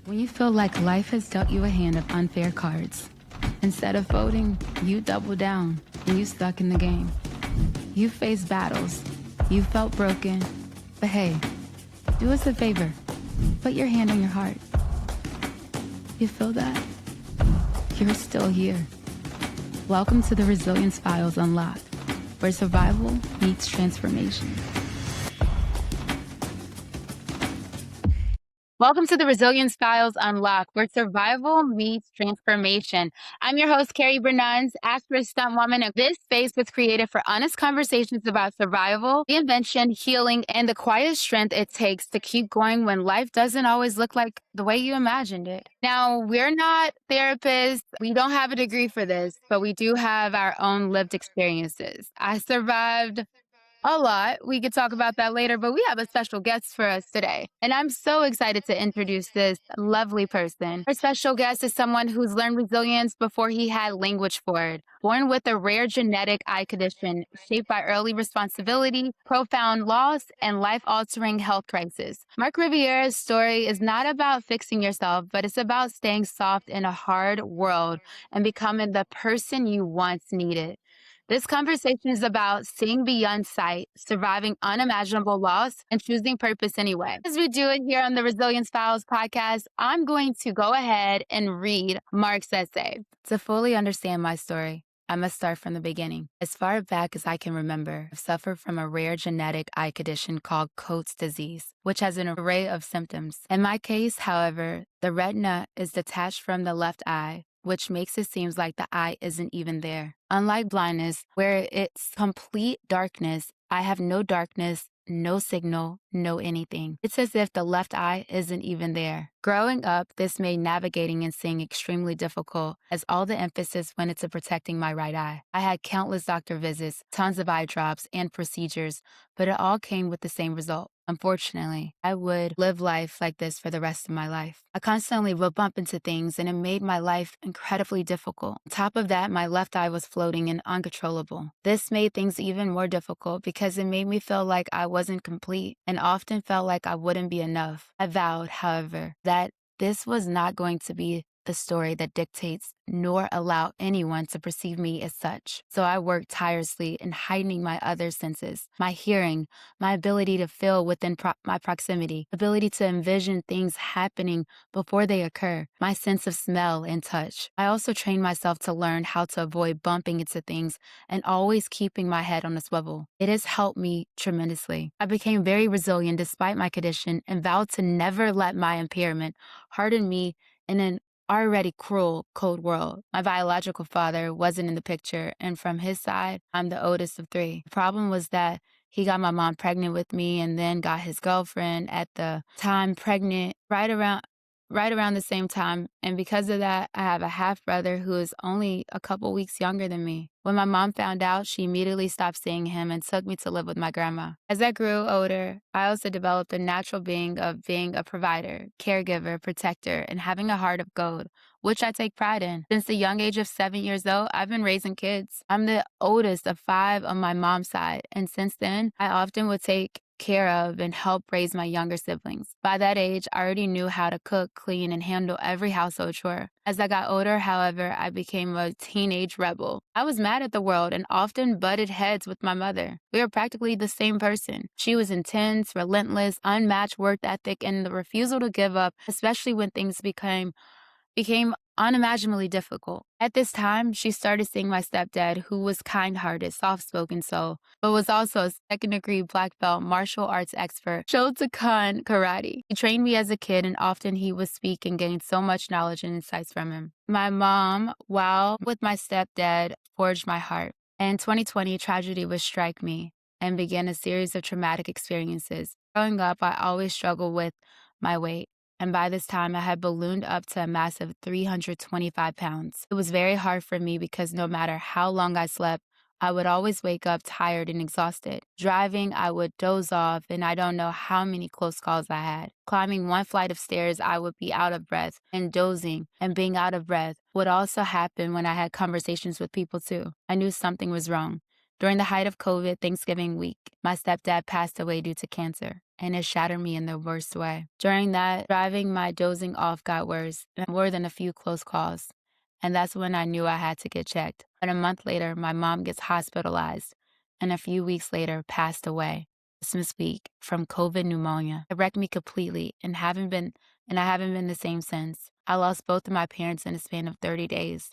When you feel like life has dealt you a hand of unfair cards, instead of folding, you double down and you stuck in the game. You faced battles, you felt broken, but hey, do us a favor, put your hand on your heart. You feel that? You're still here. Welcome to the Resilience Files Unlocked, where survival meets transformation. Welcome to the Resilience Files Unlocked, where survival meets transformation. I'm your host, Carrie, Bernans, actress, stunt woman, and this space was created for honest conversations about survival, reinvention, healing, and the quiet strength it takes to keep going when life doesn't always look like the way you imagined it. Now, we're not therapists. We don't have a degree for this, but we do have our own lived experiences. I survived a lot. We could talk about that later, but we have a special guest for us today. And I'm so excited to introduce this lovely person. Our special guest is someone who's learned resilience before he had language for it. Born with a rare genetic eye condition shaped by early responsibility, profound loss, and life altering health crisis. Mark Rivera's story is not about fixing yourself, but it's about staying soft in a hard world and becoming the person you once needed. This conversation is about seeing beyond sight, surviving unimaginable loss, and choosing purpose anyway. As we do it here on the Resilience Files podcast, I'm going to go ahead and read Mark's essay. To fully understand my story, I must start from the beginning. As far back as I can remember, I've suffered from a rare genetic eye condition called Coates disease, which has an array of symptoms. In my case, however, the retina is detached from the left eye, which makes it seem like the eye isn't even there. Unlike blindness, where it's complete darkness, I have no darkness, no signal, no anything. It's as if the left eye isn't even there. Growing up, this made navigating and seeing extremely difficult, as all the emphasis went into protecting my right eye. I had countless doctor visits, tons of eye drops, and procedures, but it all came with the same result. Unfortunately, I would live life like this for the rest of my life. I constantly would bump into things, and it made my life incredibly difficult. On top of that, my left eye was floating and uncontrollable. This made things even more difficult because it made me feel like I wasn't complete and often felt like I wouldn't be enough. I vowed, however, that this was not going to be the story that dictates nor allow anyone to perceive me as such. So I worked tirelessly in heightening my other senses, my hearing, my ability to feel within my proximity, ability to envision things happening before they occur, my sense of smell and touch. I also trained myself to learn how to avoid bumping into things and always keeping my head on a swivel. It has helped me tremendously. I became very resilient despite my condition and vowed to never let my impairment harden me in an already cruel, cold world. My biological father wasn't in the picture, and from his side, I'm the oldest of three. The problem was that he got my mom pregnant with me and then got his girlfriend at the time pregnant right around the same time. And because of that, I have a half brother who is only a couple weeks younger than me. When my mom found out, she immediately stopped seeing him and took me to live with my grandma. As I grew older, I also developed a natural being of being a provider, caregiver, protector, and having a heart of gold, which I take pride in. Since the young age of 7 years old, I've been raising kids. I'm the oldest of 5 on my mom's side, and since then, I often would take care of and help raise my younger siblings. By that age, I already knew how to cook, clean, and handle every household chore. As I got older, however, I became a teenage rebel. I was mad at the world and often butted heads with my mother. We were practically the same person. She was intense, relentless, unmatched work ethic, and the refusal to give up, especially when things became unimaginably difficult. At this time, she started seeing my stepdad, who was kind-hearted, soft-spoken soul, but was also a second-degree black belt martial arts expert, Shotokan karate. He trained me as a kid, and often he would speak and gain so much knowledge and insights from him. My mom, while with my stepdad, forged my heart. In 2020, tragedy would strike me and began a series of traumatic experiences. Growing up, I always struggled with my weight. And by this time, I had ballooned up to a massive 325 pounds. It was very hard for me because no matter how long I slept, I would always wake up tired and exhausted. Driving, I would doze off, and I don't know how many close calls I had. Climbing one flight of stairs, I would be out of breath, and dozing and being out of breath would also happen when I had conversations with people too. I knew something was wrong. During the height of COVID Thanksgiving week, my stepdad passed away due to cancer, and it shattered me in the worst way. During that, driving my dozing off got worse, and more than a few close calls. And that's when I knew I had to get checked. But a month later, my mom gets hospitalized, and a few weeks later, passed away. Christmas week from COVID pneumonia. It wrecked me completely, and I haven't been the same since. I lost both of my parents in a span of 30 days.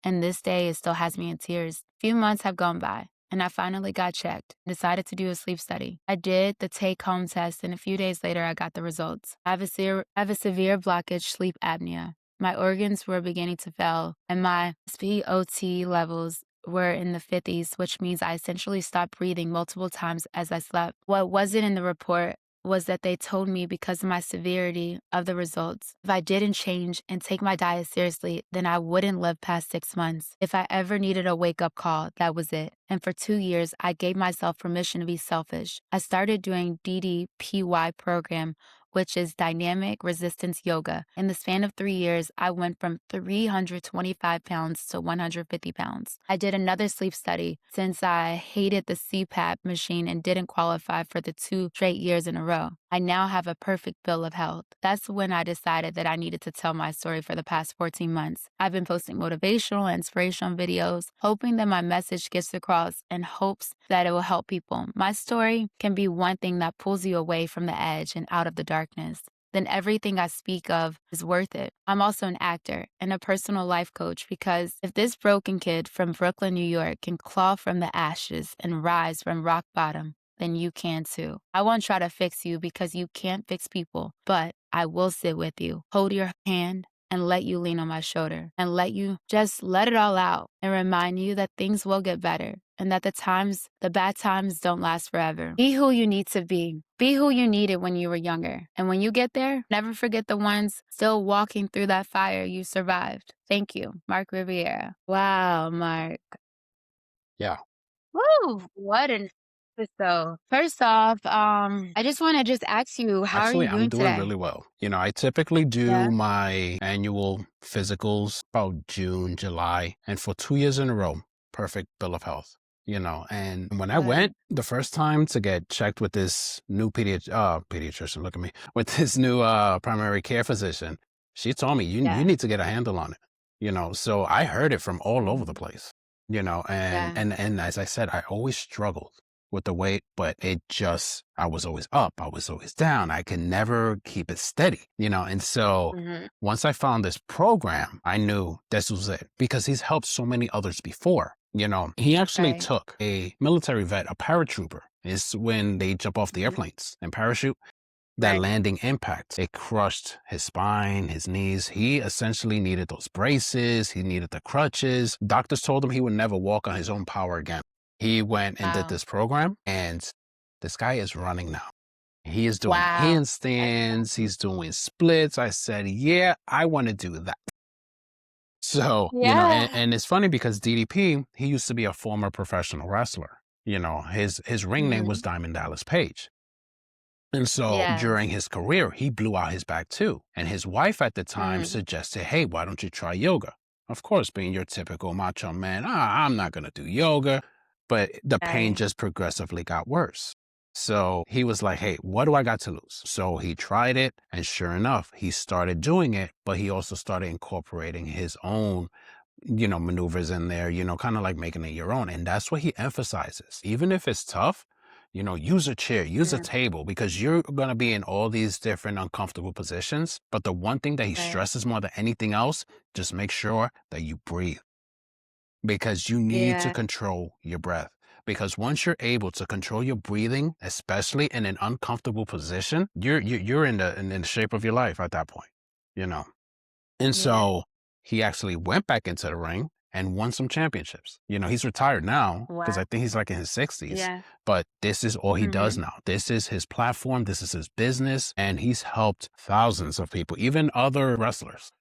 And this day, it still has me in tears. A few months have gone by, and I finally got checked, decided to do a sleep study. I did the take-home test, and a few days later, I got the results. I have a severe blockage, sleep apnea. My organs were beginning to fail, and my SpO2 levels were in the 50s, which means I essentially stopped breathing multiple times as I slept. What wasn't in the report was that they told me because of my severity of the results, if I didn't change and take my diet seriously, then I wouldn't live past 6 months. If I ever needed a wake up call, that was it. And for 2 years, I gave myself permission to be selfish. I started doing DDPY program, which is dynamic resistance yoga. In the span of 3 years, I went from 325 pounds to 150 pounds. I did another sleep study since I hated the CPAP machine and didn't qualify for the 2 straight years in a row. I now have a perfect bill of health. That's when I decided that I needed to tell my story for the past 14 months. I've been posting motivational and inspirational videos, hoping that my message gets across in hopes that it will help people. My story can be one thing that pulls you away from the edge and out of the darkness. Then everything I speak of is worth it. I'm also an actor and a personal life coach because if this broken kid from Brooklyn, New York can claw from the ashes and rise from rock bottom, then you can too. I won't try to fix you because you can't fix people, but I will sit with you, hold your hand, and let you lean on my shoulder and let you just let it all out and remind you that things will get better and that the bad times don't last forever. Be who you need to be. Be who you needed when you were younger. And when you get there, never forget the ones still walking through that fire you survived. Thank you, Mark Rivera. Wow, Mark. Yeah. Woo! What an episode. First off, I just want to just ask you, how are you Actually, I'm doing doing today? really well. I typically Yeah. do my annual physicals about June, July, and for 2 years in a row, perfect bill of health. And when I Good. went the first time to get checked with this new pediatrician, look at me, with this new primary care physician, she told me you Yeah. need to get a handle on it. So I heard it from all over the Mhm. place. And Yeah. and as I said, I always struggled with the weight, but I was always up, I was always down. I could never keep it steady. And so Hmm. once I found this program, I knew this was it because he's helped so many others before. He actually Right. took a military vet, a paratrooper. Is when they jump off the Hmm. airplanes and parachute. That Right. landing impact, it crushed his spine, his knees. He essentially needed those braces. He needed the crutches. Doctors told him he would never walk on his own power again. He went and did Wow. this program, and this guy is running now. He is doing Wow. That's handstands. He's doing splits. I said, yeah, I want to do that. So, yeah. and it's funny because DDP, he used to be a former professional wrestler. His ring name was Hmm. Diamond Dallas Page. And so Yes. during his career, he blew out his back too. And his wife at the time Mm. suggested, hey, why don't you try yoga? Of course, being your typical macho man, I'm not going to do yoga. But the pain Right. just progressively got worse. So he was like, hey, what do I got to lose? So he tried it. And sure enough, he started doing it. But he also started incorporating his own maneuvers in there, kind of like making it your own. And that's what he emphasizes. Even if it's tough, use a chair, use a Mm. table, because you're going to be in all these different uncomfortable positions. But the one thing that he Right. stresses more than anything else, just make sure that you breathe, because you need to Yeah. control your breath. Because once you're able to control your breathing, especially in an uncomfortable position, you're in the shape of your life at that point, you know. And Yeah. so he actually went back into the ring and won some championships. He's retired now because Wow. I think he's like in his 60s, Yeah. but this is all he does Hmm. now. This is his platform. This is his business. And he's helped thousands of people, even other wrestlers.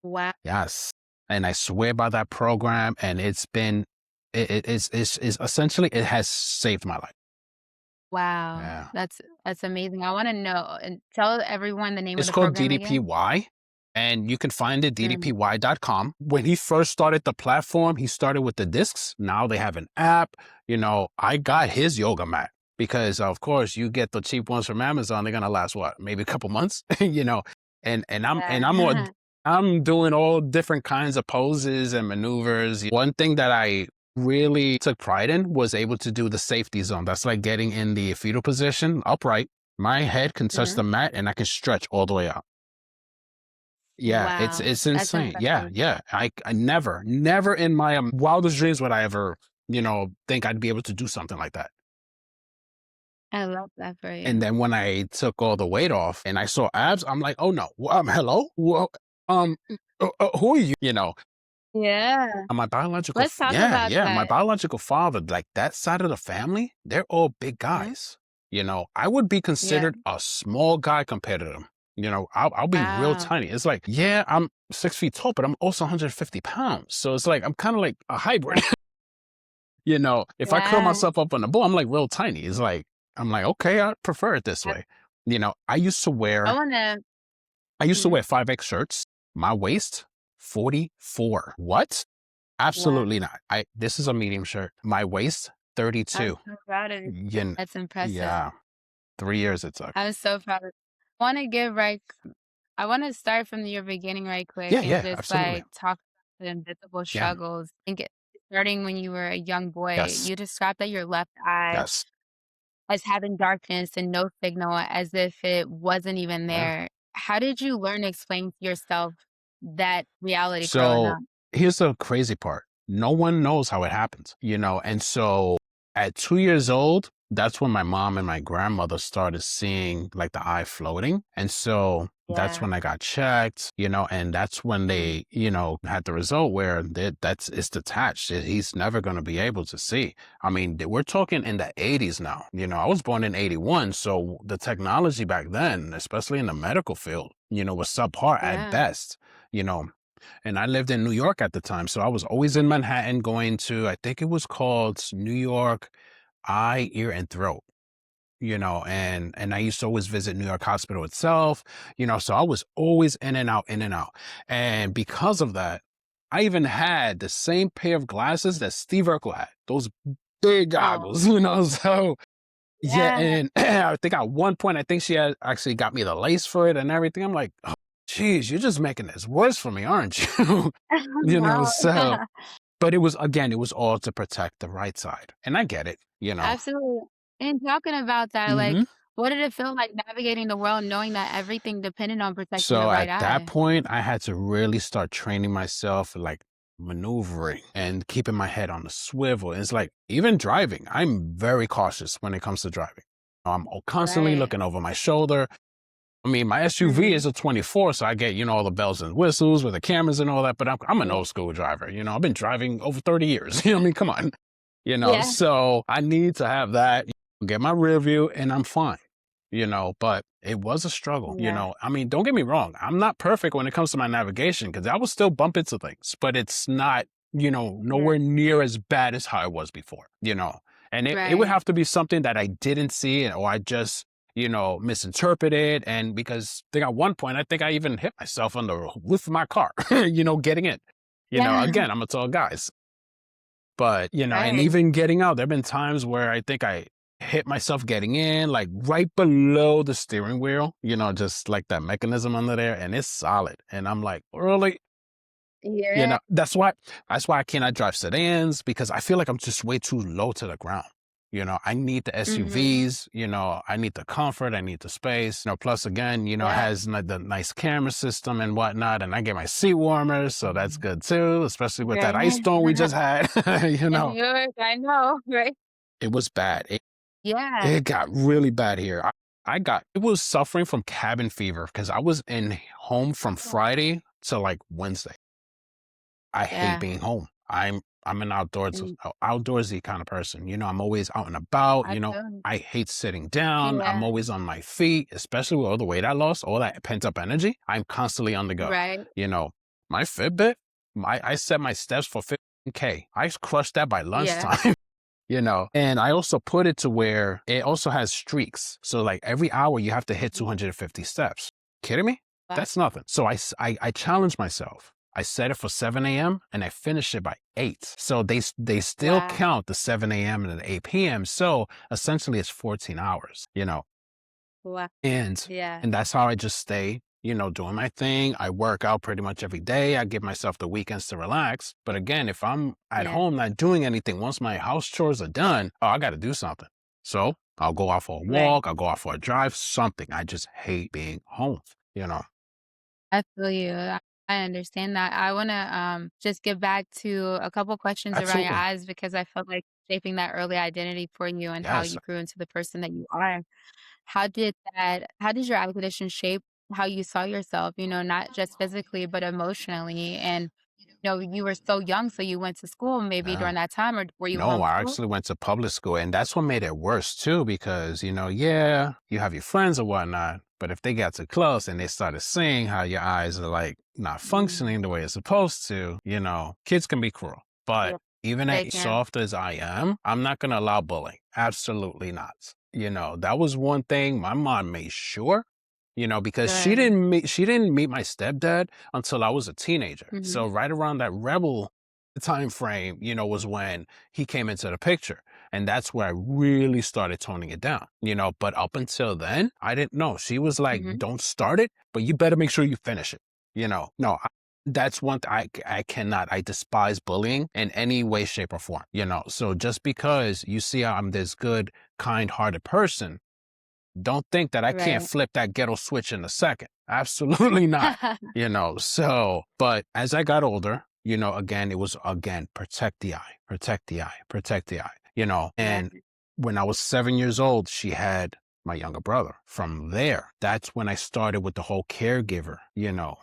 Wow. Yes. And I swear by that program. And it's essentially, it has saved my life. Wow. Yeah. That's amazing. I want to know and tell everyone the name of It's the called program again. DDPY. And you can find it Mm. ddpy.com. When he first started the platform, he started with the discs. Now they have an app. I got his yoga mat because, of course, you get the cheap ones from Amazon. They're gonna last what, maybe a couple months, Yeah. I'm doing all different kinds of poses and maneuvers. One thing that I really took pride in was able to do the safety zone. That's like getting in the fetal position upright. My head can touch Mhm. the mat and I can stretch all the way out. Yeah, it's Wow, it's that's insane. Yeah, impressive. yeah. I never in my wildest dreams would I ever, think I'd be able to do something like that. I love that for And you. then when I took all the weight off and I saw abs, I'm like, oh no, hello, who are you? Yeah. My biological, Let's talk yeah, about yeah, my that. biological father, like that side of the family, they're all big Mhm. guys. I would be Yeah. considered a small guy compared to them. I'll be real Wow. tiny. It's like, yeah, I'm 6 feet tall, but I'm also 150 pounds. So it's like, I'm kind of like a hybrid. Yeah. If I curl Yeah. myself up on the ball, I'm like real tiny. It's like, I'm like, okay, I prefer it this I way. I used to I wear, wanna I used to mhm. wear 5X shirts. My waist, 44. What? Absolutely Wow. not. This is a medium shirt. My waist, I'm 32. so proud of you. Yin, That's impressive. yeah, 3 years it took. I'm so proud of wanna give right I wanna start from your beginning right quick Yeah, and yeah, just, absolutely. like, talk about the invisible Yeah. struggles. I think starting when you were a young boy, Yes. you described that your left eye Yes. as having darkness and no signal as if it wasn't even Yeah. there. How did you learn to explain to yourself that reality growing So up? here's the crazy part. No one knows how it happens, and so at 2 years old, that's when my mom and my grandmother started seeing like the eye floating. And so that's Yeah. when I got checked, and that's when Mm. they, had the result where it's detached. He's never going to be able to see. I mean, we're talking in the 80s now. I was born in 81. So the technology back then, especially in the medical field, was subpar at Yeah. best, you know, and I lived in New York at the time. So I was always in Manhattan going to, I think it was called New York Eye, Ear, and Throat. And I used to always visit New York Hospital itself, so I was always in and out, in and out. And because of that, I even had the same pair of glasses that Steve Urkel had, those big Oh, goggles, so yeah. yeah. And I think at one point, I think she had actually got me the lace for it and everything. I'm like, oh, geez, you're just making this worse for me, aren't you? No. So, but it was all to protect the right side. And I get it. Absolutely. And talking about that, Hmm. like, what did it feel like navigating the world knowing that everything depended on protecting the So right at that eye? point, I had to really start training myself, like maneuvering and keeping my head on the swivel. It's like even driving, I'm very cautious when it comes to driving. I'm constantly Right. looking over my shoulder. I mean, my SUV Mhm. is a 24, so I get, all the bells and whistles with the cameras and all that, but I'm an Yeah. old school driver. I've been driving over 30 years. I mean, come on. Yeah. So I need to have that, get my rear view, and I'm fine, but it was a struggle. Yeah. I mean, don't get me wrong. I'm not perfect when it comes to my navigation because I will still bump into things, but it's not, Yeah. nowhere near as bad as how it was before. And it would Right. have to be something that I didn't see or I just, misinterpreted. And because I think at one point, I think I even hit myself on the roof of my car, getting in. Yeah. Again, I'm a tall guy. But, and Right. even getting out, there have been times where I think I hit myself getting in, like right below the steering wheel, just like that mechanism under there, and it's solid. And I'm like, really? Yeah. That's why I cannot drive sedans because I feel like I'm just way too low to the ground. I need the Mhm. SUVs, I need the comfort, I need the space. Plus again, it Yeah. has the nice camera system and whatnot, and I get my seat warmers, so that's good too, especially with that ice Right. storm we just had. In New York, I know, right? It was bad. Yeah. It got really bad here. It was suffering from cabin fever because I was in home from Friday to like Wednesday. I hate Yeah. being home. I'm an Mm. outdoorsy kind of person. I'm always out and about. I feel I hate sitting down. I'm yeah. always on my feet, especially with all the weight I lost, all that pent up energy. I'm constantly on the go. Right. You know, my Fitbit, I set my steps for 15K. I crushed that by Yeah. lunchtime. And I also put it to where it also has streaks. So like every hour you have to hit 250 steps. Kidding me? Wow. That's nothing. So I challenged myself. I set it for 7 a.m. and I finished it by 8. So they still Wow. count the 7 a.m. and the 8 p.m. So essentially it's 14 hours, Wow. and Yeah. that's how I just stay, doing my thing. I work out pretty much every day. I give myself the weekends to relax. But again, if I'm at Yeah. home not doing anything, once my house chores are done, oh, I got to do something. So I'll go out for a Right. walk. I'll go out for a drive, something. I just hate being home, you know? I feel you. I understand that. I wanna, just get back to a couple questions around your Absolutely. eyes because I felt like shaping that early identity for you and how Yes. you grew into the person that you are. How did your eye condition shape how you saw yourself, not just physically, but emotionally? And, you were so young, so you went to school maybe Yeah. during that time, or were you No, I homeschooled? actually went to public school, and that's what made it worse too, because, yeah, you have your friends or whatnot, but if they got too close and they started seeing how your eyes are like not Mm. functioning the way it's supposed to, kids can be cruel. But Yep, even they as can. soft as I am, I'm not going to allow bullying. Absolutely not. That was one thing my mom made sure, because Good. she didn't meet my stepdad until I was a teenager. Mhm. So right around that rebel time frame, was when he came into the picture. And that's where I really started toning it down, but up until then, I didn't know. She was like, Mhm. don't start it, but you better make sure you finish it. No, that's one thing I cannot, I despise bullying in any way, shape, or form, So just because you see I'm this good, kind hearted person, don't think that I can't Right. flip that ghetto switch in a second. Absolutely not. So, but as I got older, again, it was again, protect the eye, protect the eye, protect the eye, and Right. when I was 7 years old, she had my younger brother. From there, that's when I started with the whole caregiver,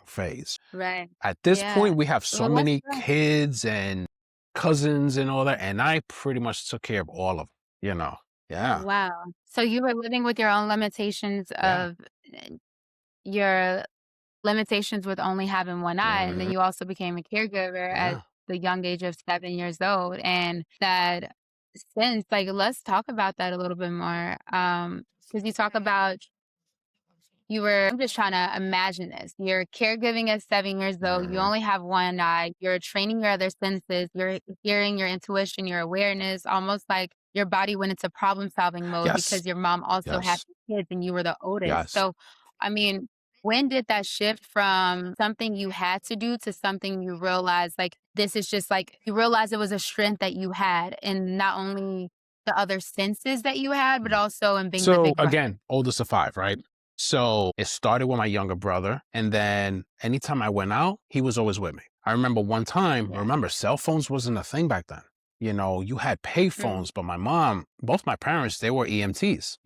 phase. Right. At this Yeah. point, we have so Well, let's many kids and cousins and all that, and I pretty much took care of all of them, Yeah. Wow. So you were living with your own limitations Yeah. of your limitations with only having one eye, and then Mhm. you also became a caregiver at Yeah. the young age of 7 years old, and that since like, let's talk about that a little bit more, because you talk about I'm just trying to imagine this. You're caregiving at 7 years old. You Mhm. only have one eye. You're training your other senses. You're hearing, your intuition, your awareness, almost like your body went into problem solving mode Yes. because your mom also had Yes. kids and you were the oldest. Yes. So, I mean, when did that shift from something you had to do to something you realized like this is just like you realized it was a strength that you had and not only the other senses that you had, but Mm. also in being the So big brother? again, oldest of five, right? So it started with my younger brother. And then anytime I went out, he was always with me. I remember one time, Yeah. remember, cell phones wasn't a thing back then. You had pay Mm, phones, but my mom, both my parents, they were EMTs,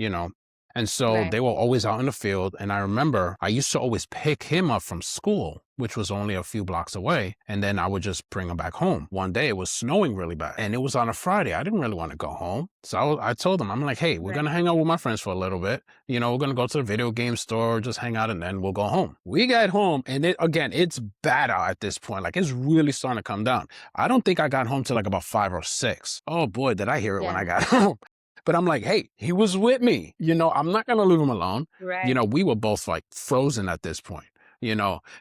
And so right. they were always out in the field. And I remember I used to always pick him up from school, which was only a few blocks away. And then I would just bring him back home. One day it was snowing really bad and it was on a Friday. I didn't really want to go home. So I told him, I'm like, hey, we're going Right. to hang out with my friends for a little bit. We're going to go to the video game store, just hang out, and then we'll go home. We got home and it's bad out at this point. Like it's really starting to come down. I don't think I got home till like about 5 or 6. Oh boy, did I hear it when Yeah. I got home. But I'm like, hey, he was with me. I'm not going to leave him alone. Right. We were both like frozen at this point.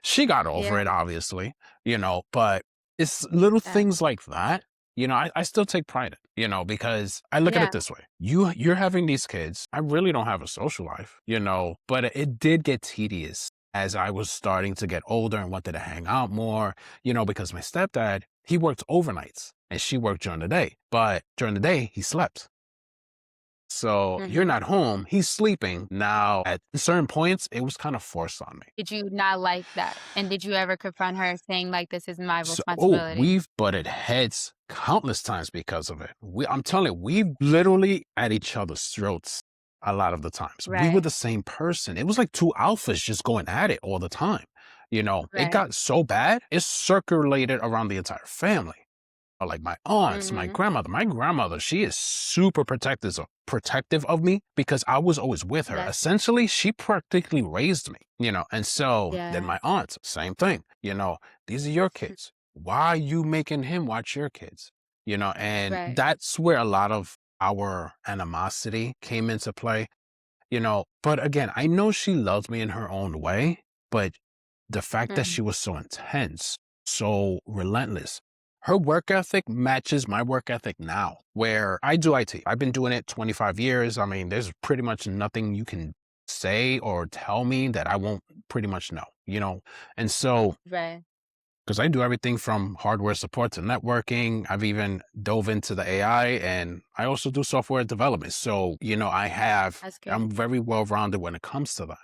She got over Yeah. it, obviously, but it's little Yeah. things like that. I still take pride in, because I look at it Yeah. this way. You're having these kids. I really don't have a social life, but it did get tedious as I was starting to get older and wanted to hang out more, because my stepdad, he worked overnights and she worked during the day. But during the day, he slept. So you're Mhm. not home, he's sleeping. Now, at certain points, it was kind of forced on me. Did you not like that? And did you ever confront her saying, like, "This is my So, responsibility"? we've butted heads countless times because of it. I'm telling you, we literally at each other's throats a lot of the times. We were Right. the same person. It was like two alphas just going at it all the time. It Right. got so bad, it circulated around the entire family. Or like my aunts, my Mhm. grandmother. My grandmother, she is super protective of me because I was always with her. That's Essentially, she practically raised me, and so then yeah. my aunts, same thing, these are your kids. Why are you making him watch your kids? And Right. that's where a lot of our animosity came into play, but again, I know she loves me in her own way, but the fact that Mm. she was so intense, so relentless, her work ethic matches my work ethic now, where I do IT. I've been doing it 25 years. I mean, there's pretty much nothing you can say or tell me that I won't pretty much know, you know? And so, Right. because I do everything from hardware support to networking, I've even dove into the AI and I also do software development. So, That's good. I'm very well rounded when it comes to that.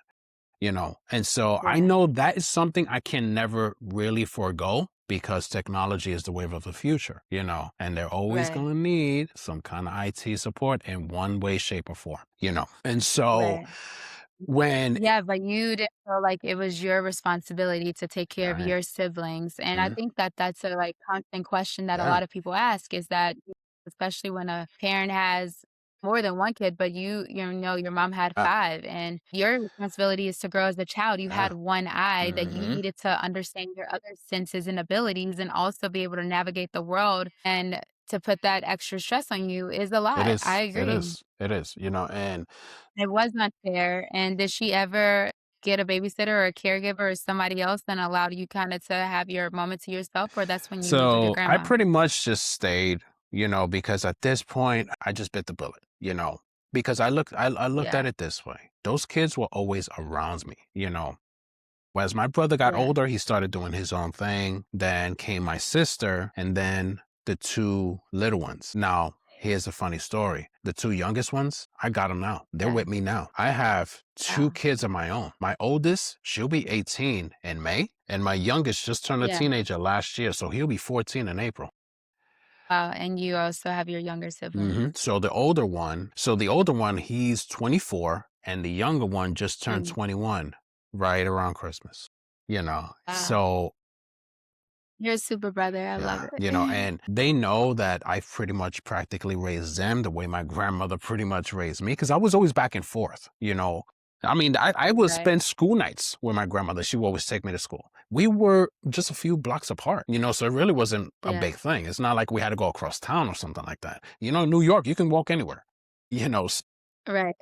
And so I Yeah. know that is something I can never really forego because technology is the wave of the future, and they're always Right. going to need some kind of IT support in one way, shape, or form, and so Right. when Yeah, but you didn't feel like it was your responsibility to take care of right, your siblings, and I mhm, think that that's a, like, constant question that a yeah, lot of people ask is that especially when a parent has more than 1 kid, but your mom had yeah, 5, and your responsibility is to grow as a child. You yeah, had 1 eye that you hmm needed to understand your other senses and abilities and also be able to navigate the world, and to put that extra stress on you is a it lot. I is, it agree. is, it is, and It was not fair, and did she ever get a babysitter or a caregiver or somebody else and allowed you kinda to have your moment to yourself, or that's when you lived with your so I grandma? pretty much just stayed, because at this point I just bit the bullet, because I looked at Yeah, it this way. Those kids were always around me, As my brother got yeah, older, he started doing his own thing. Then came my sister, and then the two little ones. Now, here's a funny story. The two youngest ones, I got them now. They're yeah. with me now. I have two Wow. kids of my own. My oldest, she'll be 18 in May, and my youngest just turned a Yeah. teenager last year, so he'll be 14 in April. Wow, and you also have your younger sibling. So the older one, he's 24, and the younger one just turned Mm. 21 right around Christmas. Wow. So You're a super brother, I love yeah, it. and they know that I pretty much practically raised them the way my grandmother pretty much raised me because I was always back and forth. I mean, I would Right. spend school nights with my grandmother. She would always take me to school. We were just a few blocks apart, so it really wasn't a Yeah. big thing. It's not like we had to go across town or something like that. In New York, you can walk anywhere. Right.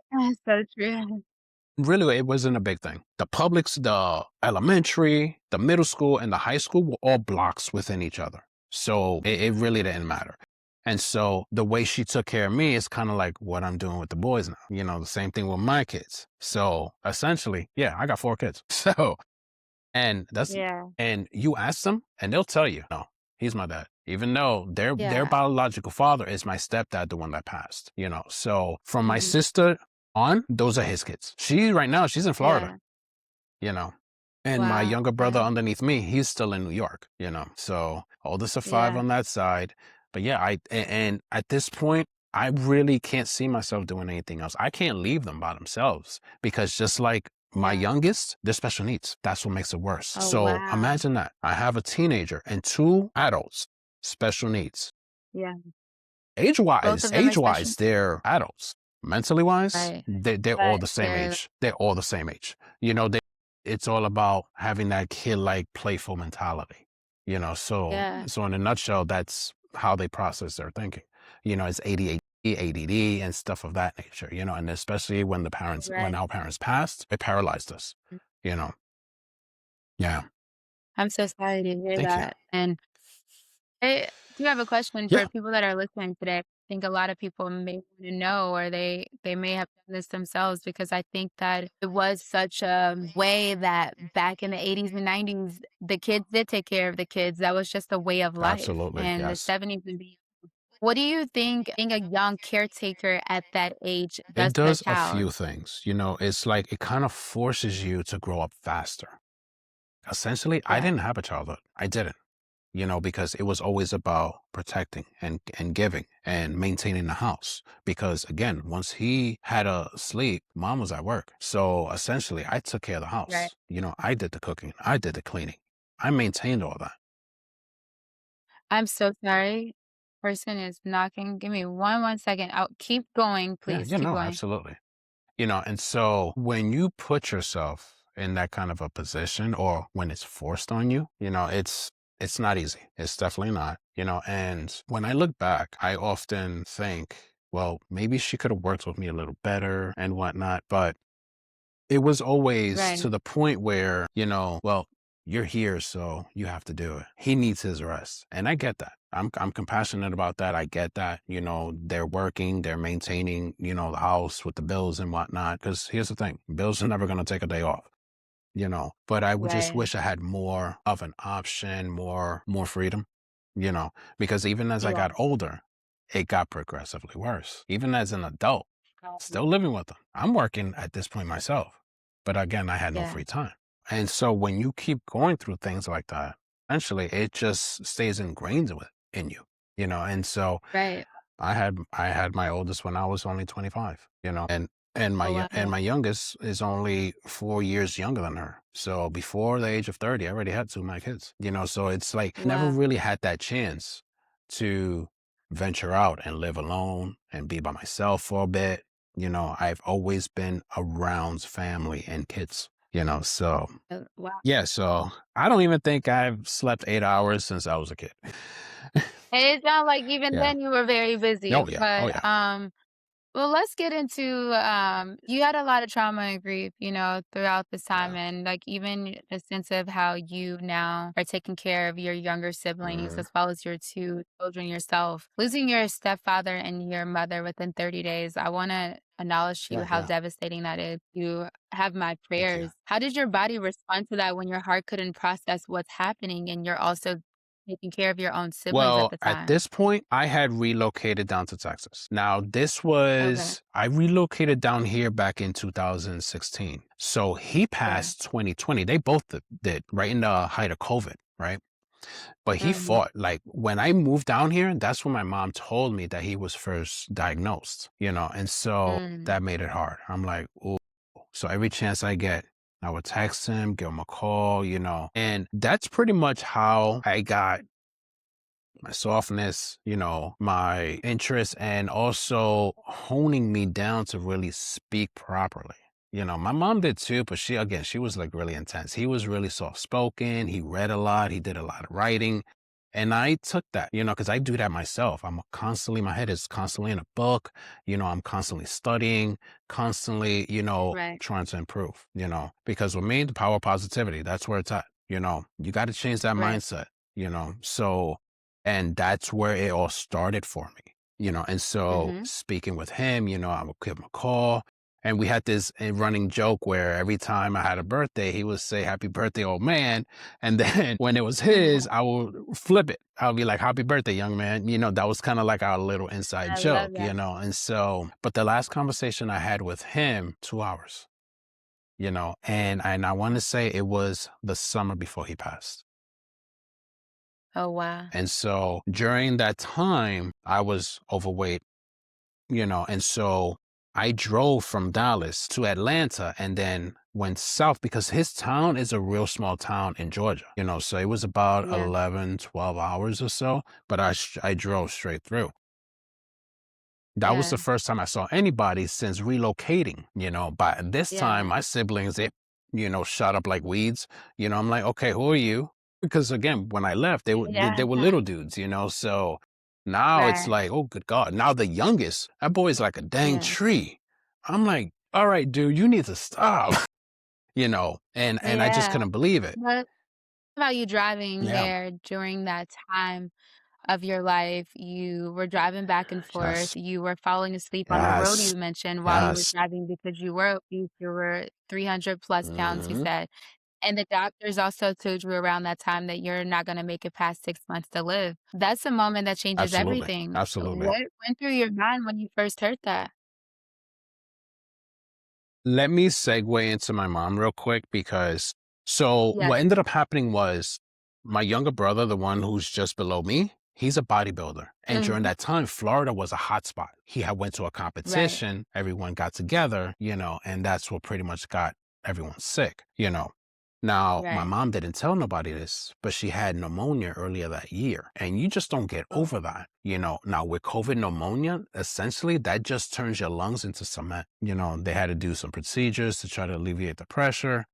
So true. Really, it wasn't a big thing. The elementary, the middle school, and the high school were all blocks within each other. So it really didn't matter. And so the way she took care of me is kind of like what I'm doing with the boys now. The same thing with my kids. So essentially, yeah, I got 4 kids. And that's, Yeah. and you ask them and they'll tell you, no, he's my dad. Even though their Yeah. biological father is my stepdad, the one that passed. So from my Mhm. sister on, those are his kids. Right now, she's in Florida, Yeah. you know. And my Wow. younger brother Yeah. underneath me, he's still in New York. So oldest of 5 Yeah. on that side. But yeah, and at this point, I really can't see myself doing anything else. I can't leave them by themselves because just like my Yeah. youngest, they're special needs. That's what makes it worse. Oh, So wow. imagine that. I have a teenager and 2 adults, special needs. Yeah. Age Both wise, of them are age special? wise, they're adults. Mentally wise, Right. they're all But the same they're age. They're all the same age. It's all about having that kid like playful mentality. So yeah. so in a nutshell, that's how they process their thinking. It's ADHD, ADD, and stuff of that nature. And especially when Right. our parents passed, it paralyzed us. You know, yeah. I'm so sorry to hear Thank you. that, and I do have a question Yeah, for people that are listening today. I think a lot of people may wanna know or they may have done this themselves because I think that it was such a way that back in the '80s and '90s, the kids did take care of the kids. That was just a way of life. absolutely. In the Yes. '70s and beyond, what do you think being a young caretaker at that age It does to a does a child? few things. It's like it kind of forces you to grow up faster. Essentially, I Yeah, didn't have a childhood. I didn't, because it was always about protecting and giving and maintaining the house. Because again, once he had to sleep, mom was at work. So essentially, I took care of the right. house. I did the cooking, I did the cleaning, I maintained all that. I'm so sorry. Person is knocking. Give me one second. I'll keep going, Yeah, please. Keep no, going. absolutely. And so when you put yourself in that kind of a position or when it's forced on you, it's not easy. It's definitely not. And when I look back, I often think, well, maybe she could have worked with me a little better and whatnot. But it was always Right. to the point where, well, you're here, so you have to do it. He needs his rest. And I get that. I'm compassionate about that. I get that. They're working, they're maintaining, the house with the bills and whatnot. Because here's the thing, bills are never going to take a day off. But I would just Right. wish I had more of an option, more freedom, you know, because even as I Yeah. got older, it got progressively worse. Even as an adult, still living with them. I'm working at this point myself. But again, I had no Yeah. free time. And so when you keep going through things like that, eventually it just stays ingrained in you, and so Right. I had my oldest when I was only 25, and Oh, my wow. youngest is only 4 years younger than her. So before the age of 30, I already had two of my kids, so it's like never Wow. really had that chance to venture out and live alone and be by myself for a bit. I've always been around family and kids, so Wow. yeah, so I don't even think I've slept 8 hours since I was a kid. And it sounds like even Yeah. then you were very busy, Oh yeah. Oh but, yeah. well, let's get into, you had a lot of trauma and grief, throughout this time, Yeah. and, like, even the sense of how you now are taking care of your younger siblings Mhm. as well as your 2 children yourself. Losing your stepfather and your mother within 30 days, I wanna acknowledge to you Yeah, how yeah. devastating that is. You have my Thank you. prayers. How did your body respond to that when your heart couldn't process what's happening and you're also taking care of your own siblings at Well, the at time? this point, I had relocated down to Texas. Now, Okay. I relocated down here back in 2016. So he Okay. passed 2020. They both did right in the height of COVID, right? But he Mhm. fought. Like when I moved down here, that's when my mom told me that he was first diagnosed, and so Mm. that made it hard. I'm like, ooh. So every chance I get, I would text him, give him a call, and that's pretty much how I got my softness, my interest, and also honing me down to really speak properly. My mom did too, but she was like really intense. He was really soft spoken. He read a lot. He did a lot of writing. And I took that, because I do that myself. My head is constantly in a book. I'm constantly studying, constantly, Right. trying to improve, because with me, the power of positivity, that's where it's at. You got to change that Right. mindset, so and that's where it all started for me, and so Mhm. speaking with him, I would give him a call. And we had this running joke where every time I had a birthday, he would say, "Happy birthday, old man." And then when it was his, I would flip it. I would be like, "Happy birthday, young man." That was kind of like our little inside I love joke, that. and so, but the last conversation I had with him, 2 hours, and I want to say it was the summer before he passed. Oh, wow. And so during that time, I was overweight, and so I drove from Dallas to Atlanta and then went south because his town is a real small town in Georgia, so it was about Yeah. 11, 12 hours or so, but I drove straight through. That was Yeah. the first time I saw anybody since relocating, but this time Yeah. my siblings, they, shot up like weeds. I'm like, okay, who are you? Because again, when I left, they Yeah. were little dudes, so now it's Right. like, oh, good God. Now the youngest, that boy's like a dang Yeah. tree. I'm like, all right, dude, you need to stop, and I just Yeah. couldn't believe it. What about you driving Yeah. there during that time of your life? You were driving back and forth. Yes. You were falling asleep on the road, Yes. you mentioned, while you were Yes. driving because you were obese. You were 300 plus pounds, you Hmm. said. And the doctors also told you around that time that you're not gonna make it past 6 months to live. That's a moment that changes Absolutely. everything. Absolutely. What went through your mind when you first heard that? Let me segue into my mom real quick because so Yeah. what ended up happening was my younger brother, the one who's just below me, he's a bodybuilder. And during Mhm. that time, Florida was a hot spot. He had went to a Right. competition, everyone got together, and that's what pretty much got everyone sick. Now, my Right. mom didn't tell nobody this, but she had pneumonia earlier that year. And you just don't get Oh, over that. Now, with COVID pneumonia, essentially, that just turns your lungs into cement. They had to do some procedures to try to alleviate the pressure.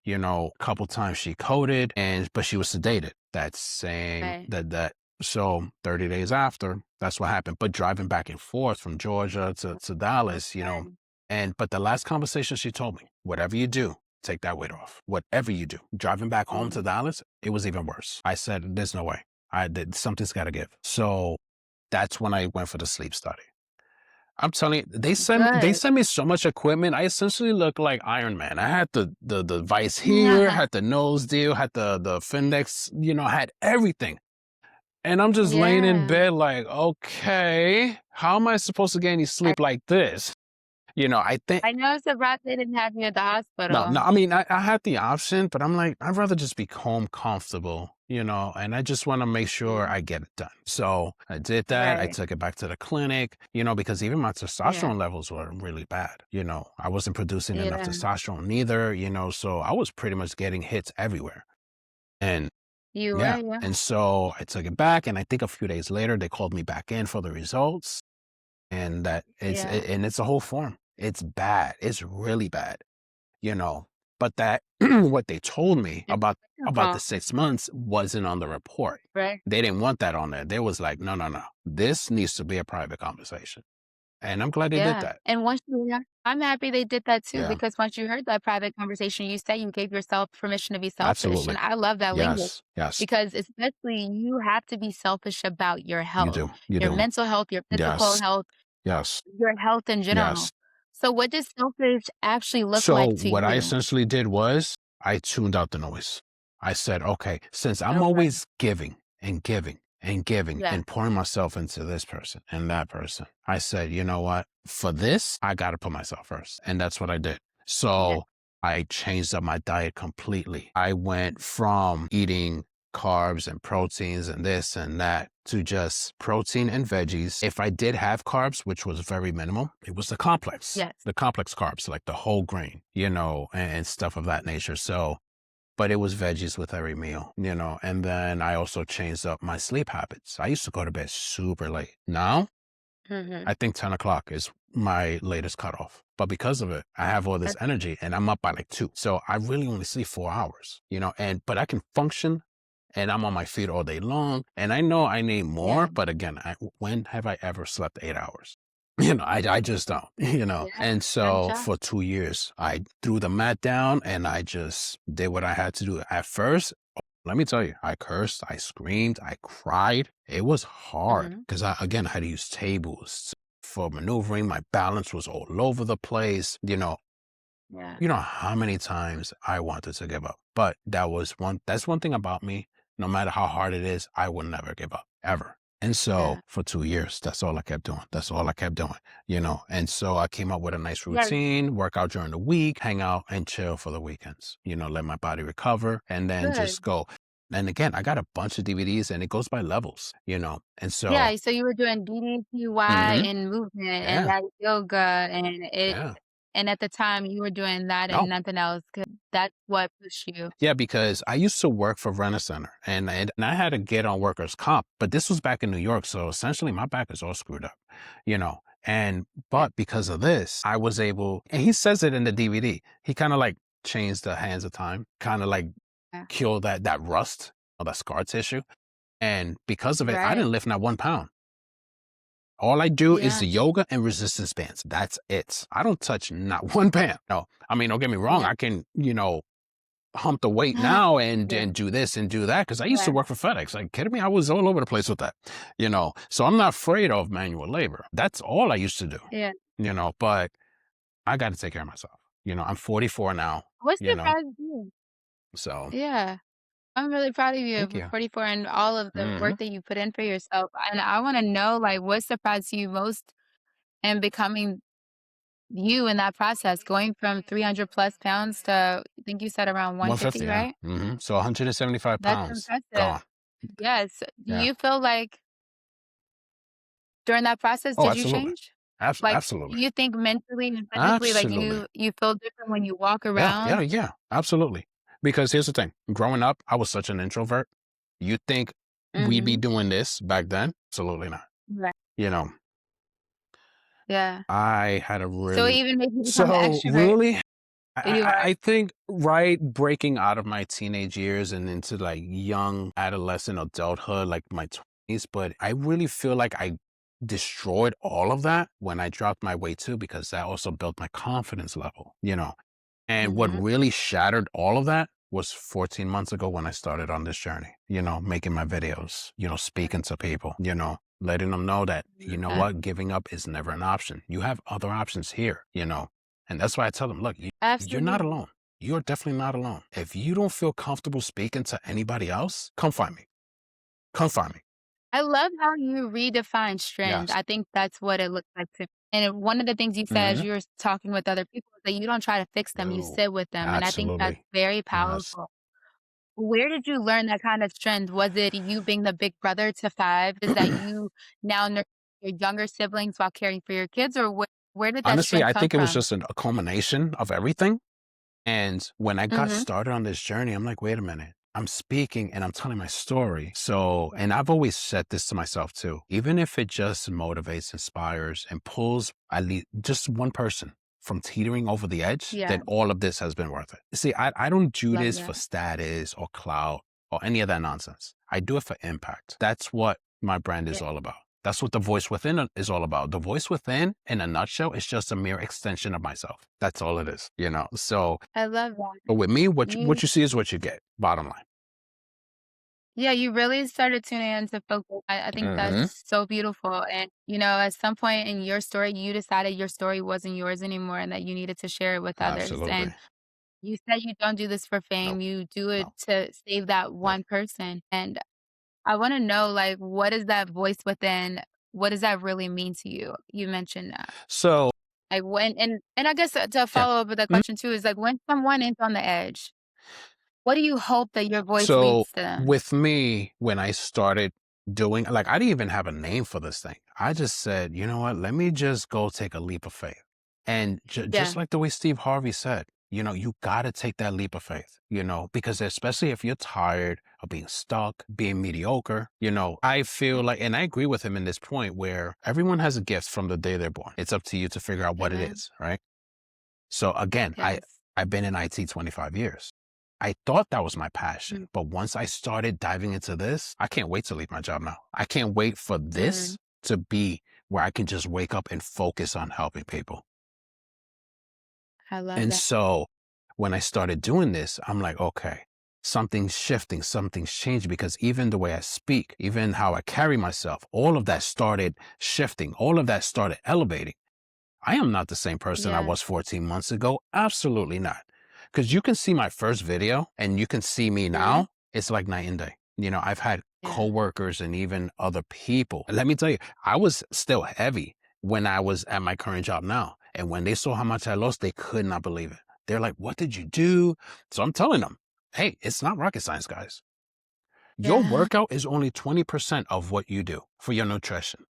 A couple times she coded, but she was sedated. That same, right. so 30 days after, that's what happened. But driving back and forth from Georgia to Dallas, Okay. but the last conversation she told me, whatever you do, take that weight off. Whatever you do. Driving back home to Mhm. Dallas, it was even worse. I said, there's no way. Something's got to give. So that's when I went for the sleep study. I'm telling you, they Good. sent me so much equipment. I essentially looked like Iron Man. I had the vice here, had the nose deal, had the Findex, I had everything. And I'm just laying in Yeah. bed like, okay, how am I supposed to get any I sleep like this? I think I know it's a surprised they didn't have you at the no, hospital. I mean, I had the option, but I'm like, I'd rather just be home comfortable, and I just want to make sure Mhm. I get it done. So I did that. I Right. took it back to the clinic, because even my Yeah. testosterone levels were really bad. I wasn't producing enough Yeah. testosterone neither, so I was pretty much getting hits everywhere. And You were, yeah, yeah. and so I took it back, and I think a few days later, they called me back in for the results, and Yeah. and it's a whole form. It's bad. It's really bad you know but that what they told me It's about the difficult, 6 months wasn't on the report. right? They didn't want that on there. They was like, no, no, no, this needs to be a private conversation, and I'm glad they did Yeah, that. and once you yeah, I'm happy they did that too Yeah, because once you heard that private conversation, you said you gave yourself permission to be selfish, and absolutely. I love that language Yes, yes, because especially you have to be selfish about your you health, do, you your do. mental health, your physical Yes, health, yes, your health in yes. general. So what does selfish actually look So like to what I you? essentially did was I tuned out the noise. I said, okay, since I'm Okay. always giving and giving and giving Yeah, and pouring myself into this person and that person, I said, you know what? For this, I got to put myself first. And that's what I did. yeah, So I changed up my diet completely. I went from eating carbs and proteins and this and that to just protein and veggies. If I did have carbs, which was very minimal, it was yes, the complex carbs, like the whole grain, and stuff of that nature. So, but it was veggies with every meal, and then I also changed up my sleep habits. I used to go to bed super late. Now mhm, I think 10 o'clock is my latest cutoff. But because of it, I have all this that's energy and I'm up by like 2. So I really only sleep 4 hours, but I can function and I'm on my feet all day long. And I know I need yeah, more, but again, when have I ever slept 8 hours? I just don't, yeah, And so gotcha, for 2 years, I threw the mat down and I just did what I had to do. At first, let me tell you, I cursed, I screamed, I cried. It was hard mhm, because I had to use tables for maneuvering. My balance was all over the place. yeah, How many times I wanted to give up, but that's one thing about me. No matter how hard it is, I will never give up ever. And so yeah, for 2 years, that's all I kept doing. That's all I kept doing. And so I came up with a nice yeah, routine, work out during the week, hang out and chill for the weekends, let my body recover and then good. just go. And again, I got a bunch of DVDs and it goes by levels, And so, Yeah, so you were doing DDPY hmm and movement and yeah, that yoga yeah. and at the time you were doing that and No, nothing else 'cause that's what pushed you. yeah, because I used to work for Bernans Center and I had to get on workers' comp, but this was back in New York. So essentially my back is all screwed up, Yeah, but because of this, I was able, and he says it in the DVD, he kind of like changed the hands of time, kind of like yeah, killed that rust or that scar tissue. And because of it, I right. didn't lift not 1 pound. All I do is Yeah, the yoga and resistance bands. That's it. I don't touch not 1 pound. No, I mean, don't get me wrong. yeah. I can, hump the weight now and Yeah, do this and do that because I used to yeah, work for FedEx. Like, kidding me? I was all over the place with that. So I'm not afraid of manual labor. That's all I used to do, yeah. but I got to take care of myself. I'm 44 now, What's you your know, proud of you? so Yeah, I'm really proud of you thank for you. 44 and all of the Hmm. work that you put in for yourself, and I wanna know, like, what surprised you most in becoming you in that process, going from 300 plus pounds to I think you said around 150, 150, yeah. right? So 175 That's pounds impressive. gone. Yes. Do Yeah. you feel like during that process, Oh, did you absolutely. change? Like, Absolutely. you think mentally and physically, like, Absolutely. you feel different when you walk Yeah, yeah, around? yeah, absolutely. Because here's the thing, growing up, I was such an introvert. You think we'd be Mhm. doing this back then? Absolutely not. Right. You know, Yeah. I had a So it really even made you become an so extrovert. really, You are I think right breaking out of my teenage years and into like young adolescent adulthood, like my 20s, but I really feel like I destroyed all of that when I dropped my weight too, because that also built my confidence level. And what Mhm. really shattered all of that was 14 months ago when I started on this journey, making my videos, speaking to people, letting them know that, you know Yeah. what, giving up is never an option. You have other options here, and that's why I tell them, look, you're not Absolutely. alone. You're definitely not alone. If you don't feel comfortable speaking to anybody else, come find me. Come find me. I love how you redefine strength. Yes. I think that's what it looks like to one of the things you said as Hmm. you were talking with other people is that you don't try to fix them, you No, sit with them, and I think that's absolutely. very Yes. powerful. Where did you learn that kind of strength? Was it you being the big brother to 5? Is that you now nurture your younger siblings while caring for your kids, or where did that Honestly, strength I come think it was from? just a culmination of everything. And when I got Mhm. started on this journey, I'm like, wait a minute. I'm speaking and I'm telling my story. So, and I've always said this to myself too. Even if it just motivates, inspires, and pulls at least just one person from teetering over the edge, Yeah, then all of this has been worth it. See, I don't do love this that. for status or clout or any of that nonsense. I do it for impact. That's what my brand Yeah, is all about. That's what the voice within is all about. The voice within, in a nutshell, is just a mere extension of myself. That's all it is. So, I love that. but with me, what You you see is what you get. Bottom line. Yeah, you really started tuning into focus. I think Hmm. that's so beautiful. And, at some point in your story, you decided your story wasn't yours anymore and that you needed to share it with others. And Absolutely. you said you don't do this for Nope. fame, you do it No. to save that Yep. one person. And I want to know, like, what is that voice within? What does that really mean to you? You mentioned that. So Like when and I guess to yeah. follow up with that Mhm. question too is like when someone is on the edge, what do you hope that your voice So leads to them? with me, when I started doing, like, I didn't even have a name for this thing. I just said, you know what? Let me just go take a leap of faith. And just Yeah. like the way Steve Harvey said, you got to take that leap of faith, because especially if you're tired of being stuck, being mediocre, I feel like, and I agree with him in this point where everyone has a gift from the day they're born. It's up to you to figure out what it Amen. is, right? So again, Yes. I've been in IT 25 years. I thought that was my passion, Mm, but once I started diving into this, I can't wait to leave my job now. I can't wait for mm, this to be where I can just wake up and focus on helping people. I love And that. so when I started doing this, I'm like, okay, something's shifting, something's changing because even the way I speak, even how I carry myself, all of that started shifting, all of that started elevating. I am not the same person I Yeah. was 14 months ago. Absolutely not. Because you can see my first video and you can see me Mhm. now. It's like night and day. I've had Yeah. coworkers and even other people. Let me tell you, I was still heavy when I was at my current job now. And when they saw how much I lost, they could not believe it. They're like, what did you do? So I'm telling them, hey, it's not rocket science, guys. Your Yeah. workout is only 20% of what you do for your nutrition.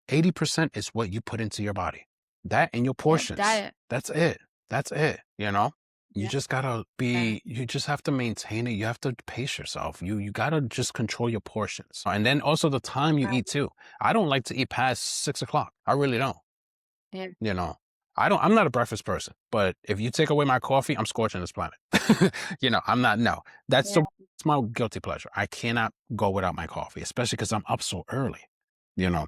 80% is what you put into your body. That and your Yep. portions. Diet. That's it. That's it. You Yeah. just gotta Yeah. you just have to maintain it. You have to pace yourself. You gotta just control your portions. And then also the time you eat too. I don't like to eat past 6 o'clock. I really don't. Yeah. You know. I'm not a breakfast person, but if you take away my coffee, I'm scorching this planet. I'm not, no. That's Yeah. the it's my guilty pleasure. I cannot go without my coffee, especially because I'm up so early. You know.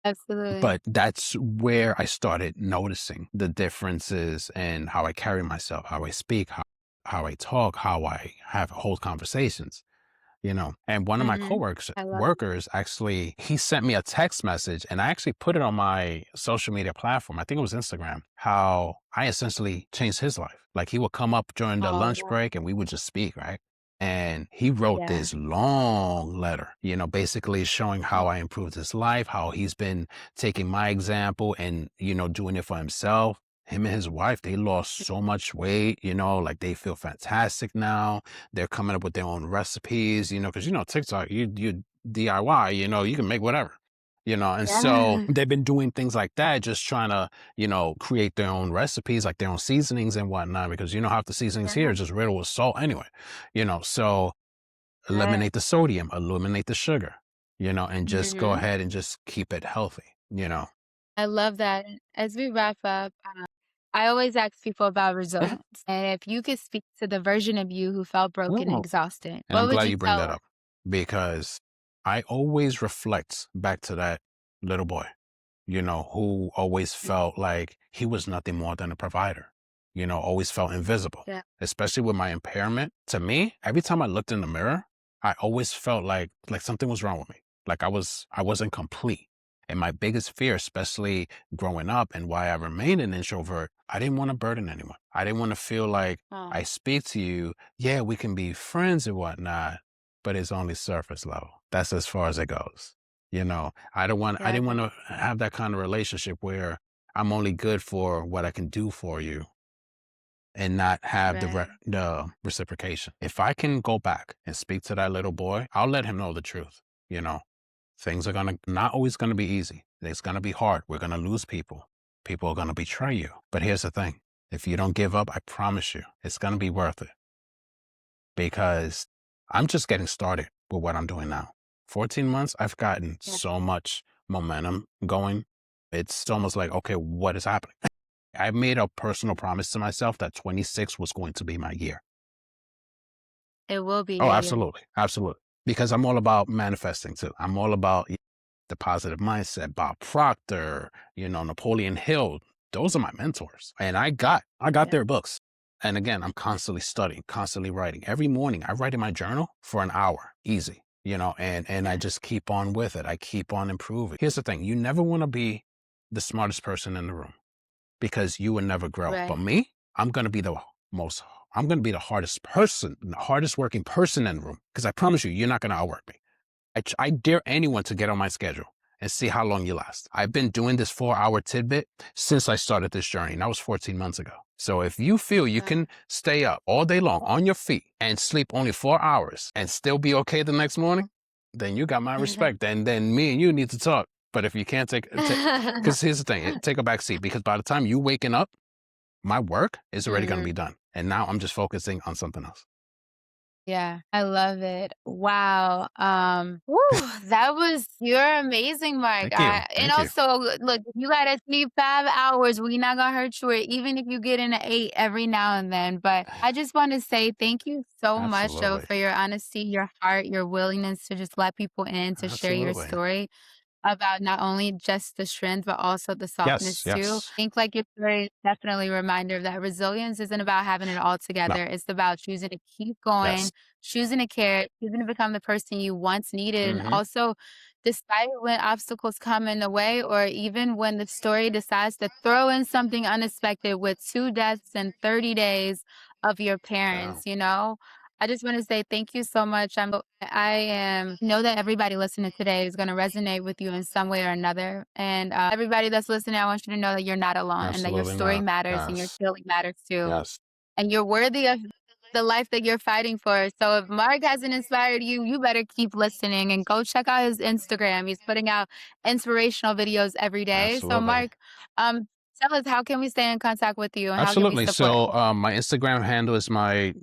Absolutely. But that's where I started noticing the differences in how I carry myself, how I speak, how I talk, how I have hold conversations. And one of my Mhm. coworkers I love it. workers actually, he sent me a text message and I actually put it on my social media platform. I think it was Instagram, how I essentially changed his life. Like he would come up during the Oh, lunch wow. break and we would just speak, right? And he wrote Yeah. this long letter, basically showing how Oh, I improved his life, how he's been taking my example and, doing it for himself. Him and his wife, they lost so much weight, like they feel fantastic now. They're coming up with their own recipes, because TikTok, you DIY, you can make whatever. And so yeah. they've been doing things like that, just trying to, create their own recipes, like their own seasonings and whatnot, because half the seasonings here Yeah. is just riddled with salt anyway. So Yeah. eliminate the sodium, eliminate the sugar, and just go Mhm. ahead and just keep it healthy. I love that. As we wrap up, I always ask people about Mhm. resilience. And if you could speak to the version of you who felt broken and Oh, exhausted, and what I'm would glad you you bring tell that her? up because I always reflect back to that little boy, who always Mm. felt like he was nothing more than a provider. always felt invisible, Yeah. especially with my impairment. To me, every time I looked in the mirror, I always felt like something was wrong with me. Like I wasn't complete. And my biggest fear, especially growing up and why I remained an introvert, I didn't want to burden anyone. I didn't want to feel like I Oh, speak to you. Yeah, we can be friends and whatnot, but it's only surface level. That's as far as it goes. I yeah, didn't want to have that kind of relationship where I'm only good for what I can do for you and not have right. the reciprocation. If I can go back and speak to that little boy, I'll let him know the truth. You know, things are not always gonna be easy. It's gonna be hard. We're gonna lose people. People are gonna betray you. But here's the thing: if you don't give up, I promise you, it's gonna be worth it because I'm just getting started with what I'm doing now. 14 months, I've gotten Yeah. so much momentum going. It's almost like, okay, what is happening? I made a personal promise to myself that 26 was going to be my year. It will be Oh, your year. absolutely. Absolutely. Because I'm all about manifesting too. I'm all about the positive mindset. Bob Proctor, Napoleon Hill. Those are my mentors. And I got Yeah. their books. And again, I'm constantly studying, constantly writing. Every morning I write in my journal for an hour. Easy. And I Yeah. just keep on with it. I keep on improving. Here's the thing. You never want to be the smartest person in the room because you will never grow. But Right. me, I'm going to be the most, I'm going to be the hardest person, the hardest working person in the room. Because I promise you, you're not going to outwork me. I dare anyone to get on my schedule and see how long you last. I've been doing this 4-hour tidbit since I started this journey. And that was 14 months ago. So if you feel you Wow. can stay up all day long on your feet and sleep only 4 hours and still be okay the next morning, then you got my respect. And then me and you need to talk. But if you can't because here's the thing, take a back seat because by the time you waking up, my work is already going to be Mhm. done. And now I'm just focusing on something else. Yeah, I love it. Wow. Woo, you're amazing, Mark. Thank you. And Thank you. also, look, if you gotta sleep 5 hours, we not gonna hurt you, even if you get in at 8 every now and then. But I just want to say thank you so much, though, Absolutely. for your honesty, your heart, your willingness to just let people in to share your Absolutely. story about not only just the strength, but also the Yes. softness too. Yes. I think like your story is definitely a reminder that resilience isn't about having it all No. together. It's about choosing to keep going, Yes. choosing to care, choosing to become the person you once needed. And Hmm. also, despite when obstacles come in the way, or even when the story decides to throw in something unexpected with 2 deaths in 30 days of your Yeah. parents, I just want to say thank you so much. Know that everybody listening today is going to resonate with you in some way or another. And everybody that's listening, I want you to know that you're not alone and that your Absolutely story not. matters and your Yes. feeling matters too. Yes. And you're worthy of the life that you're fighting for. So if Mark hasn't inspired you, you better keep listening and go check out his Instagram. He's putting out inspirational videos every day. So Absolutely. Mark, tell us, how can we stay in contact with you and how can we Absolutely. support? So my Instagram handle is my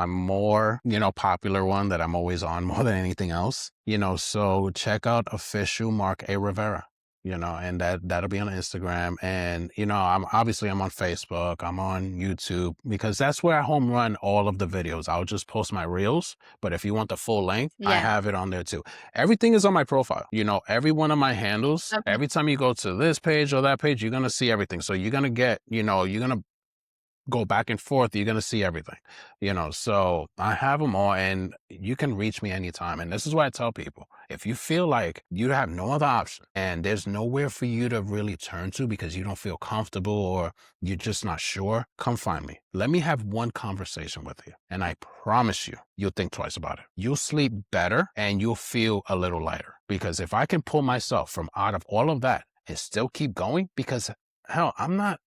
more, popular one that I'm always on more than anything else. So check out official Mark A. Rivera, and that'll be on Instagram. And, I'm on Facebook, I'm on YouTube because that's where I home run all of the videos. I'll just post my reels. But if you want the full length, I Yeah. have it on there too. Everything is on my profile. Every one of my handles, Okay. every time you go to this page or that page, you're going to see everything. So you're going to get, you're going to go back and forth, you're going to see everything, so I have them all and you can reach me anytime. And this is why I tell people, if you feel like you have no other option and there's nowhere for you to really turn to because you don't feel comfortable or you're just not sure, come find me. Let me have one conversation with you. And I promise you, you'll think twice about it. You'll sleep better and you'll feel a little lighter because if I can pull myself from out of all of that and still keep going, because hell, I'm not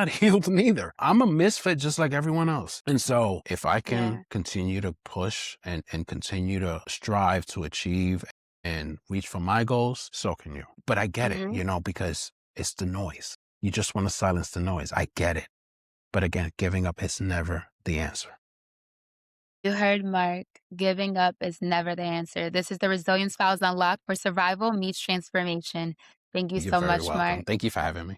healed neither. I'm a misfit just like everyone else. And so if I can Yeah. continue to push and continue to strive to achieve and reach for my goals, so can you. But I get it, Mhm. because it's the noise. You just want to silence the noise. I get it. But again, giving up is never the answer. You heard Mark. Giving up is never the answer. This is the Resilience Files Unlocked, where survival meets transformation. Thank you You're so very much, welcome. Mark. Thank you for having me.